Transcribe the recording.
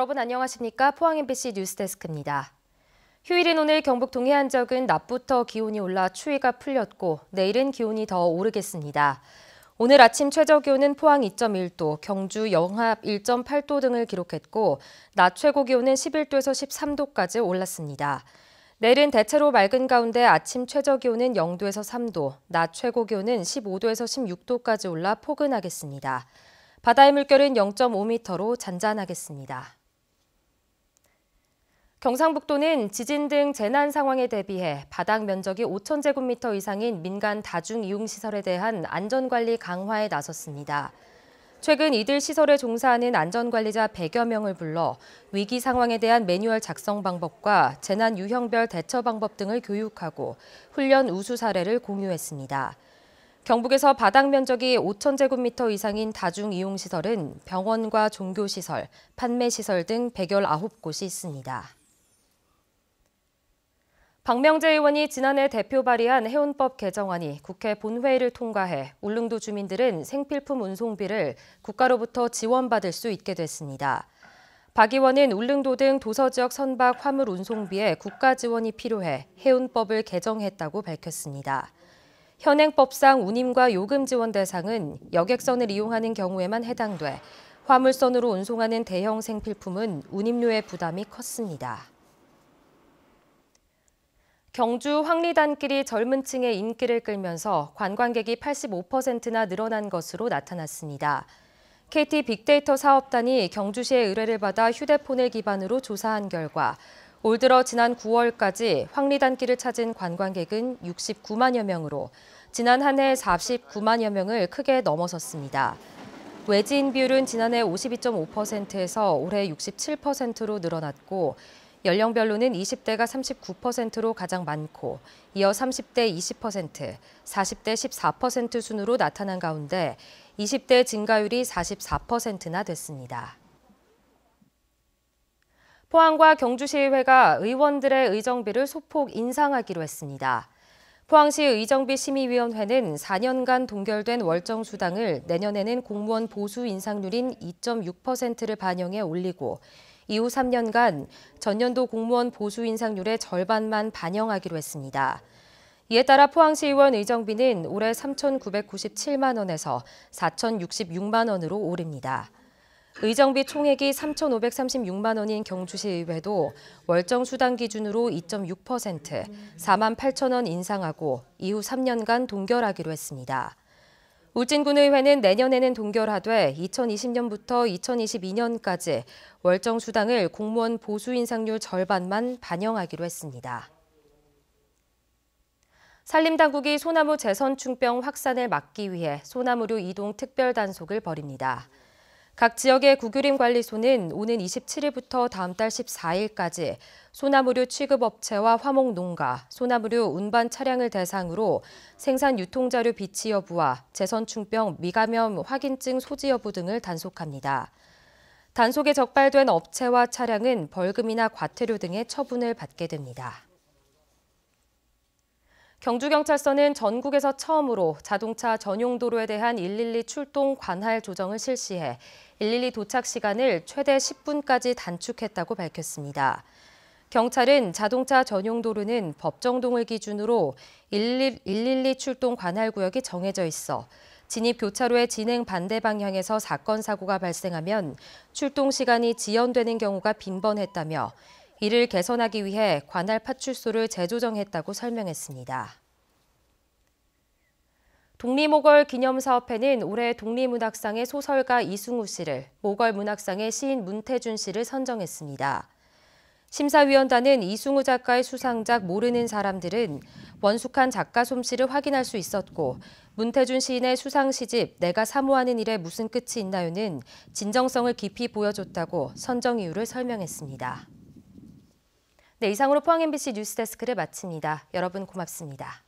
여러분 안녕하십니까? 포항 MBC 뉴스데스크입니다. 휴일인 오늘 경북 동해안 지역은 낮부터 기온이 올라 추위가 풀렸고 내일은 기온이 더 오르겠습니다. 오늘 아침 최저기온은 포항 2.1도, 경주 영합 1.8도 등을 기록했고 낮 최고 기온은 11도에서 13도까지 올랐습니다. 내일은 대체로 맑은 가운데 아침 최저기온은 0도에서 3도, 낮 최고 기온은 15도에서 16도까지 올라 포근하겠습니다. 바다의 물결은 0.5m로 잔잔하겠습니다. 경상북도는 지진 등 재난 상황에 대비해 바닥 면적이 5,000제곱미터 이상인 민간 다중이용시설에 대한 안전관리 강화에 나섰습니다. 최근 이들 시설에 종사하는 안전관리자 100여 명을 불러 위기 상황에 대한 매뉴얼 작성 방법과 재난 유형별 대처 방법 등을 교육하고 훈련 우수 사례를 공유했습니다. 경북에서 바닥 면적이 5,000제곱미터 이상인 다중이용시설은 병원과 종교시설, 판매시설 등 119곳이 있습니다. 박명재 의원이 지난해 대표 발의한 해운법 개정안이 국회 본회의를 통과해 울릉도 주민들은 생필품 운송비를 국가로부터 지원받을 수 있게 됐습니다. 박 의원은 울릉도 등 도서지역 선박 화물 운송비에 국가 지원이 필요해 해운법을 개정했다고 밝혔습니다. 현행법상 운임과 요금 지원 대상은 여객선을 이용하는 경우에만 해당돼 화물선으로 운송하는 대형 생필품은 운임료의 부담이 컸습니다. 경주 황리단길이 젊은 층의 인기를 끌면서 관광객이 85%나 늘어난 것으로 나타났습니다. KT 빅데이터 사업단이 경주시의 의뢰를 받아 휴대폰을 기반으로 조사한 결과 올 들어 지난 9월까지 황리단길을 찾은 관광객은 69만여 명으로 지난 한 해 49만여 명을 크게 넘어섰습니다. 외지인 비율은 지난해 52.5%에서 올해 67%로 늘어났고 연령별로는 20대가 39%로 가장 많고 이어 30대 20%, 40대 14% 순으로 나타난 가운데 20대 증가율이 44%나 됐습니다. 포항과 경주시의회가 의원들의 의정비를 소폭 인상하기로 했습니다. 포항시 의정비심의위원회는 4년간 동결된 월정수당을 내년에는 공무원 보수 인상률인 2.6%를 반영해 올리고 이후 3년간 전년도 공무원 보수 인상률의 절반만 반영하기로 했습니다. 이에 따라 포항시의원 의정비는 올해 3,997만 원에서 4,066만 원으로 오릅니다. 의정비 총액이 3,536만 원인 경주시의회도 월정 수당 기준으로 2.6%, 4만 8천 원 인상하고 이후 3년간 동결하기로 했습니다. 울진군의회는 내년에는 동결하되 2020년부터 2022년까지 월정 수당을 공무원 보수 인상률 절반만 반영하기로 했습니다. 산림당국이 소나무 재선충병 확산을 막기 위해 소나무류 이동 특별 단속을 벌입니다. 각 지역의 구규림관리소는 오는 27일부터 다음 달 14일까지 소나무류 취급업체와 화목농가, 소나무류 운반 차량을 대상으로 생산 유통자료 비치 여부와 재선충병 미감염 확인증 소지 여부 등을 단속합니다. 단속에 적발된 업체와 차량은 벌금이나 과태료 등의 처분을 받게 됩니다. 경주경찰서는 전국에서 처음으로 자동차 전용 도로에 대한 112 출동 관할 조정을 실시해 112 도착 시간을 최대 10분까지 단축했다고 밝혔습니다. 경찰은 자동차 전용 도로는 법정동을 기준으로 112 출동 관할 구역이 정해져 있어 진입 교차로의 진행 반대 방향에서 사건 사고가 발생하면 출동 시간이 지연되는 경우가 빈번했다며 이를 개선하기 위해 관할 파출소를 재조정했다고 설명했습니다. 독립모걸 기념사업회는 올해 독립문학상의 소설가 이승우 씨를, 모걸문학상의 시인 문태준 씨를 선정했습니다. 심사위원단은 이승우 작가의 수상작 모르는 사람들은 원숙한 작가 솜씨를 확인할 수 있었고 문태준 시인의 수상시집 내가 사모하는 일에 무슨 끝이 있나요는 진정성을 깊이 보여줬다고 선정 이유를 설명했습니다. 네, 이상으로 포항 MBC 뉴스데스크를 마칩니다. 여러분 고맙습니다.